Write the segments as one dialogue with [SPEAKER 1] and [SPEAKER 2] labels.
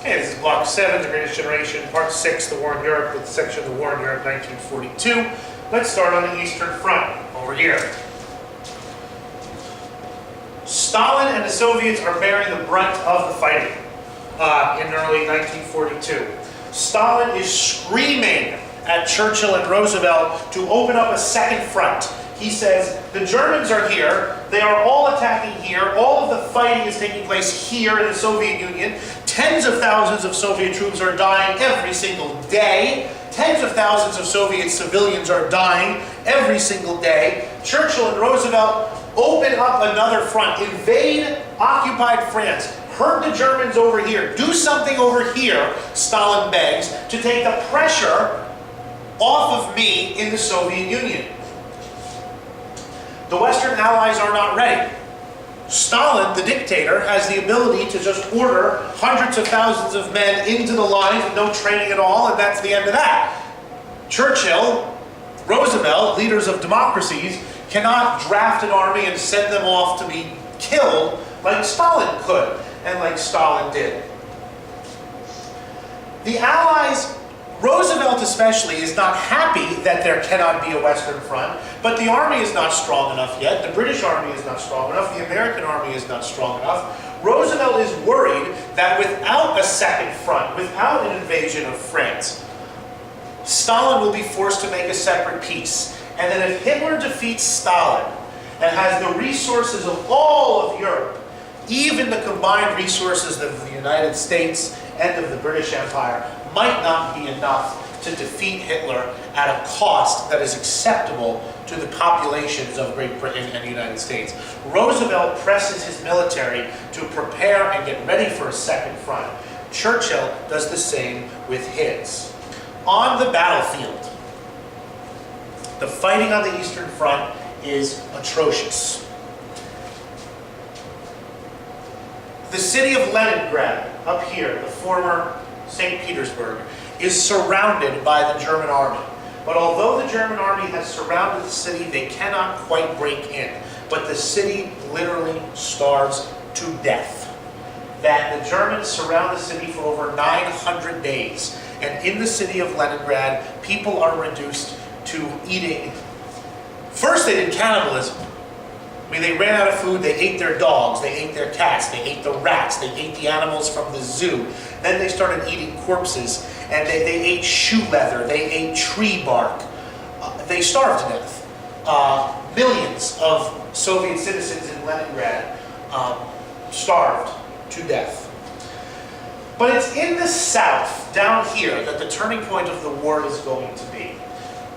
[SPEAKER 1] Hey, this is Block 7, The Greatest Generation, Part 6, The War in Europe, with the section The War in Europe 1942. Let's start on the Eastern Front, over here. Stalin and the Soviets are bearing the brunt of the fighting in early 1942. Stalin is screaming at Churchill and Roosevelt to open up a second front. He says, the Germans are here, they are all attacking here, all of the fighting is taking place here in the Soviet Union, tens of thousands of Soviet troops are dying every single day, tens of thousands of Soviet civilians are dying every single day. Churchill and Roosevelt open up another front, invade occupied France, hurt the Germans over here, do something over here, Stalin begs, to take the pressure off of me in the Soviet Union. The Western Allies are not ready. Stalin, the dictator, has the ability to just order hundreds of thousands of men into the lines with no training at all, and that's the end of that. Churchill, Roosevelt, leaders of democracies, cannot draft an army and send them off to be killed like Stalin could, and like Stalin did. The Allies, Roosevelt especially, is not happy that there cannot be a Western Front, but the army is not strong enough yet. The British army is not strong enough. The American army is not strong enough. Roosevelt is worried that without a second front, without an invasion of France, Stalin will be forced to make a separate peace. And then if Hitler defeats Stalin and has the resources of all of Europe, even the combined resources of the United States and of the British Empire, might not be enough to defeat Hitler at a cost that is acceptable to the populations of Great Britain and the United States. Roosevelt presses his military to prepare and get ready for a second front. Churchill does the same with his. On the battlefield, the fighting on the Eastern Front is atrocious. The city of Stalingrad, up here, the former St. Petersburg, is surrounded by the German army. But although the German army has surrounded the city, they cannot quite break in. But the city literally starves to death. That the Germans surround the city for over 900 days. And in the city of Stalingrad, people are reduced to eating. First they did cannibalism. I mean, they ran out of food, they ate their dogs, they ate their cats, they ate the rats, they ate the animals from the zoo. Then they started eating corpses, and they ate shoe leather, they ate tree bark. They starved to death. Millions of Soviet citizens in Leningrad starved to death. But it's in the south, down here, that the turning point of the war is going to be.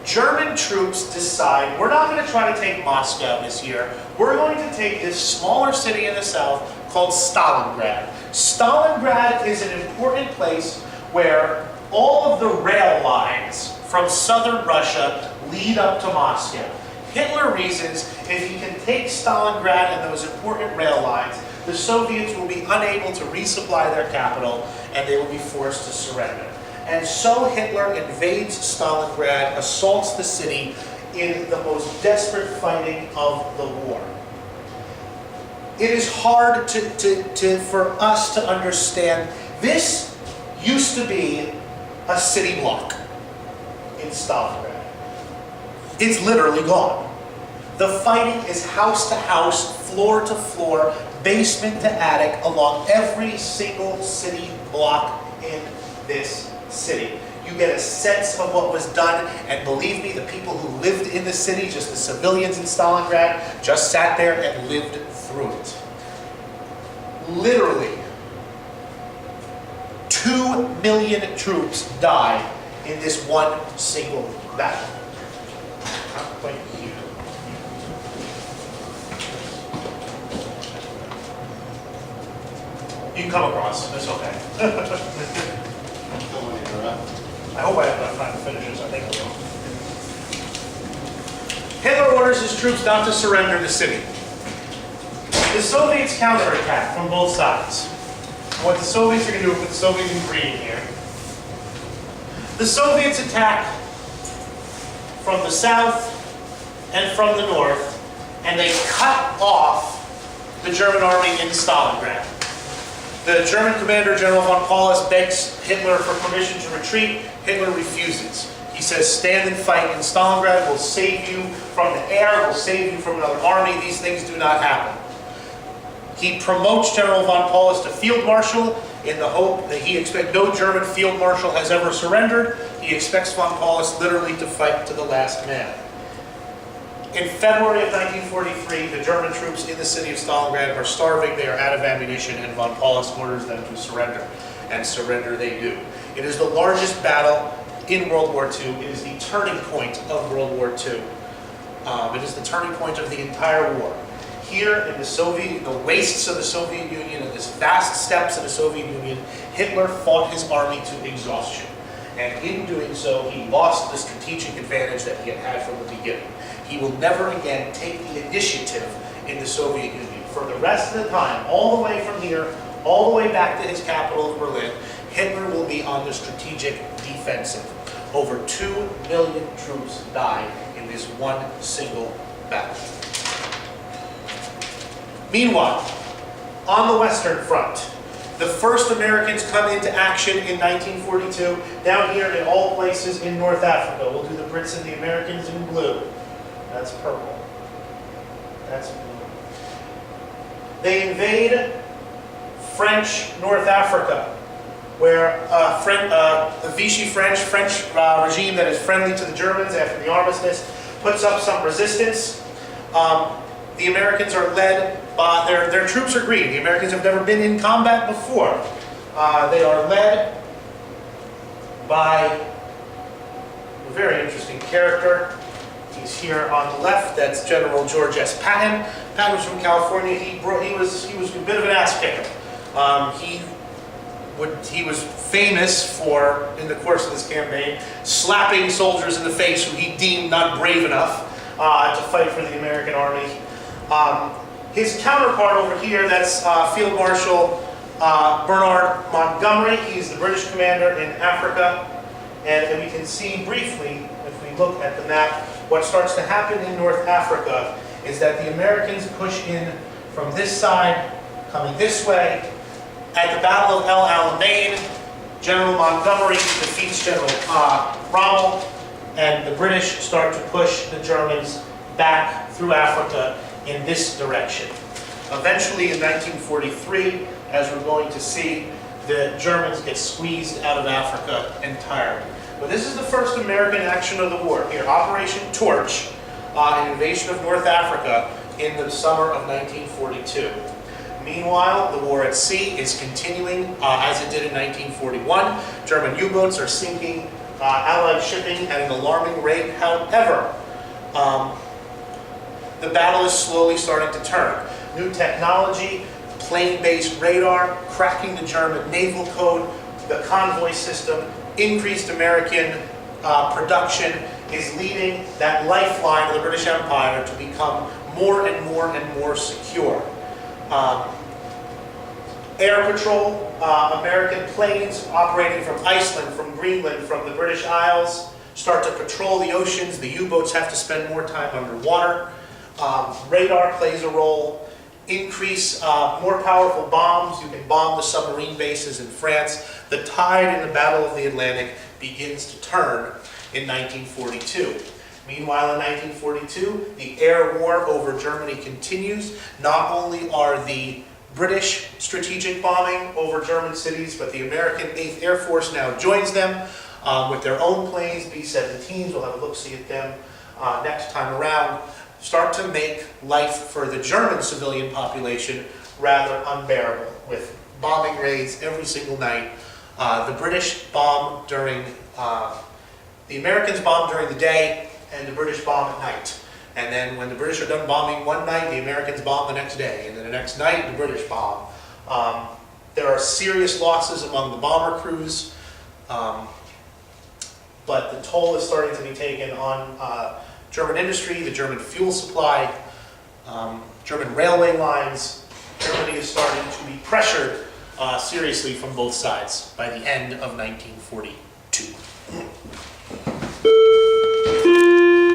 [SPEAKER 1] German troops decide, we're not going to try to take Moscow this year. We're going to take this smaller city in the south called Stalingrad. Stalingrad is an important place where all of the rail lines from southern Russia lead up to Moscow. Hitler reasons if he can take Stalingrad and those important rail lines, the Soviets will be unable to resupply their capital and they will be forced to surrender. And so Hitler invades Stalingrad, assaults the city in the most desperate fighting of the war. It is hard for us to understand. This used to be a city block in Stalingrad. It's literally gone. The fighting is house to house, floor to floor, basement to attic, along every single city block in this city. You get a sense of what was done, and believe me, the people who lived in the city, just the civilians in Stalingrad, just sat there and lived through it. Literally, 2 million troops died in this one single battle. Not quite here. You can come across, that's okay. I hope I have enough time to finish this. I think I will. Hitler orders his troops not to surrender the city. The Soviets counterattack from both sides. What the Soviets are going to do, put the Soviets in green here. The Soviets attack from the south and from the north, and they cut off the German army in Stalingrad. The German commander, General von Paulus, begs Hitler for permission to retreat. Hitler refuses. He says, stand and fight in Stalingrad. We'll save you from the air. We'll save you from another army. These things do not happen. He promotes General von Paulus to Field Marshal in the hope that he expects no German Field Marshal has ever surrendered. He expects von Paulus literally to fight to the last man. In February of 1943, the German troops in the city of Stalingrad are starving, they are out of ammunition, and von Paulus orders them to surrender. And surrender they do. It is the largest battle in World War II. It is the turning point of World War II. It is the turning point of the entire war. Here in the wastes of the Soviet Union, in the vast steppes of the Soviet Union, Hitler fought his army to exhaustion. And in doing so, he lost the strategic advantage that he had had from the beginning. He will never again take the initiative in the Soviet Union. For the rest of the time, all the way from here, all the way back to his capital of Berlin, Hitler will be on the strategic defensive. Over 2 million troops died in this one single battle. Meanwhile, on the Western Front, the first Americans come into action in 1942, down here in all places in North Africa. We'll do the Brits and the Americans in blue. That's purple. That's blue. They invade French North Africa, where the Vichy French regime that is friendly to the Germans after the armistice puts up some resistance. The Americans are led by, their troops are green. The Americans have never been in combat before. They are led by a very interesting character. He's here on the left. That's General George S. Patton. Patton was from California. He was a bit of an ass kicker. He was famous for, in the course of this campaign, slapping soldiers in the face who he deemed not brave enough to fight for the American army. His counterpart over here, that's Field Marshal Bernard Montgomery. He's the British commander in Africa. And we can see briefly, if we look at the map, what starts to happen in North Africa is that the Americans push in from this side, coming this way. At the Battle of El Alamein, General Montgomery defeats General Rommel, and the British start to push the Germans back through Africa in this direction. Eventually, in 1943, as we're going to see, the Germans get squeezed out of Africa entirely. But this is the first American action of the war. Here, Operation Torch, an invasion of North Africa in the summer of 1942. Meanwhile, the war at sea is continuing as it did in 1941. German U-boats are sinking Allied shipping at an alarming rate. However, the battle is slowly starting to turn. New technology, plane-based radar, cracking the German naval code, the convoy system, increased American production is leading that lifeline of the British Empire to become more and more and more secure. Air Patrol, American planes operating from Iceland, from Greenland, from the British Isles, start to patrol the oceans. The U-boats have to spend more time underwater. Radar plays a role. Increase more powerful bombs. You can bomb the submarine bases in France. The tide in the Battle of the Atlantic begins to turn in 1942. Meanwhile, in 1942, the air war over Germany continues. Not only are the British strategic bombing over German cities, but the American 8th Air Force now joins them with their own planes, B-17s. We'll have a look-see at them next time around. Start to make life for the German civilian population rather unbearable, with bombing raids every single night. The British bomb during, the Americans bomb during the day, and the British bomb at night. And then when the British are done bombing one night, the Americans bomb the next day. And then the next night, the British bomb. There are serious losses among the bomber crews, but the toll is starting to be taken on German industry, the German fuel supply, German railway lines. Germany is starting to be pressured seriously from both sides by the end of 1942.